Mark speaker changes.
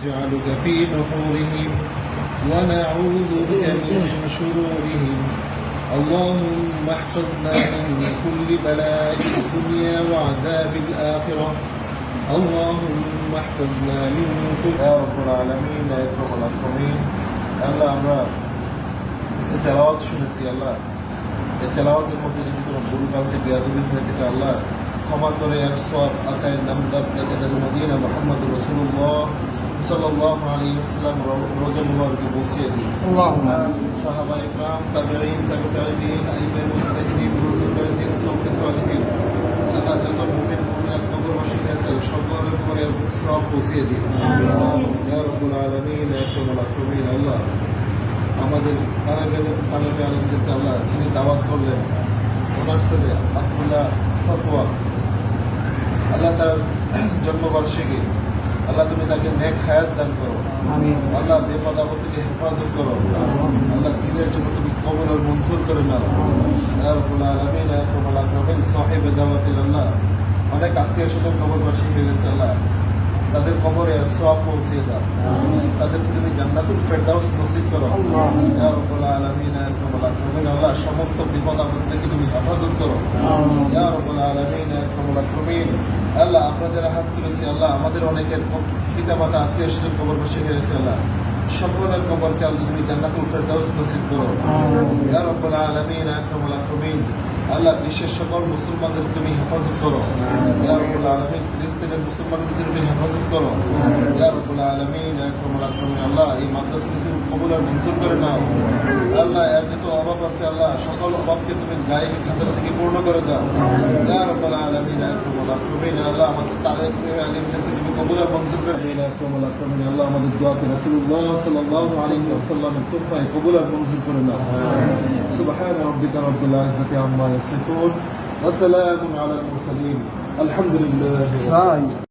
Speaker 1: نجعلك في نحورهم ونعوذ بك من شرورهم اللهم احفظنا من كل بلاء الدنيا وعذاب الآخرة اللهم احفظنا من كل يا رب العالمين يا أكرم الأكرمين আল্লাহ আমরা কিছু তেলাওয়াত শুনেছি আল্লাহ এই তেলাওয়াতের মধ্যে যদি কোনো ভুল কাউকে বেয়াদবি হয়ে থাকে আল্লাহ ক্ষমা করে আর সওয়াব আকায়ের নামদার তাজদাদ মদিনা মুহাম্মদ রাসূলুল্লাহ সাল্লাল্লাহু আলাইহি ওয়াসাল্লাম রওজা মুবারকে বসিয়ে দিন আল্লাহুম্মা সাহাবা ইকরাম তাবেঈন তাবেঈন আইয়ুব মুজতাহিদিন রসুলুল্লাহ সাল্লাল্লাহু আলাইহি আল্লাহ যত মুমিন মুমিনাত কবরবাসী হয়েছে সকলের উপরে সওয়াব বসিয়ে দিন ইয়া রাব্বুল আলামিন ইয়া আকরামুল আকরামিন আল্লাহ আমাদের তালেবে আলেমদেরকে আল্লাহ যিনি দাওয়াত করলেন ওনার ছেলে আব্দুল্লাহ সাফওয়ান আল্লাহ তার জন্মবার্ষিকী আল্লাহ তুমি তাকে নেক হায়াত দান করো আল্লাহ বিপদ আপদ থেকে হেফাজত করো আল্লাহ দিনের জন্য তুমি কবর আর মঞ্জুর করে নাও ইয়া রাব্বুল আলামিন ইয়া আকরামুল আকরামিন সাহেব দাওয়াতের আল্লাহ অনেক আত্মীয় স্বজন কবরবাসী হয়ে গেছে আল্লাহ তাদের কবরে সওয়াব পৌঁছিয়ে দাও তাদেরকে তুমি জান্নাতুল ফেরদাউস নসিব করো ইয়া রাব্বুল আলামিন ইয়া আকরামুল আকরামিন আল্লাহ সমস্ত বিপদ আপদ থেকে তুমি হেফাজত করো ইয়া রাব্বুল আলামিন ইয়া আকরামুল আকরামিন আল্লাহ আমরা যারা হাত তুলেছি আল্লাহ আমাদের অনেকের পিতা মাতা আত্মীয় স্বজন কবরবাসী হয়েছে আল্লাহ সকলের কবরকে আল্লাহ তুমি জান্নাতুল ফেরদাউস নসিব করো ইয়া রাব্বুল আলামিন ইয়া আকরামুল আকরামিন আল্লাহ বিশ্বের সকল মুসলমানদের তুমি হেফাজত করো ইয়া রাব্বুল আলামিন ফিলিস্তিনের মুসলমানদের তুমি হেফাজত করো ইয়া রাব্বুল আলামিন ইয়া আকরামুল আকরামিন আল্লাহ এই মাদ্রাসাকে তুমি কবুল আর মঞ্জুর করে নাও আল্লাহ এর যত অভাব আছে আল্লাহ সকল অভাবকে তুমি গায়েবী খাজানা থেকে পূর্ণ করে দাও ইয়া রাব্বুল আলামিন ইয়া আকরামুল আকরামিন আল্লাহ আমাদের তালেবে আলেমদেরকে তুমি কবুল আর মঞ্জুর করে ইয়া আকরামুল আকরামিন আল্লাহ আমাদের দোয়াকে রাসূলুল্লাহ সাল্লাল্লাহু আলাইহি ওয়াসাল্লামের তোফায়ে কবুল আর মঞ্জুর করে নাও সুবহান রাব্বিকা রাব্বিল ইজ্জাতি আম্মা يصفون وسلام على المرسلين الحمد لله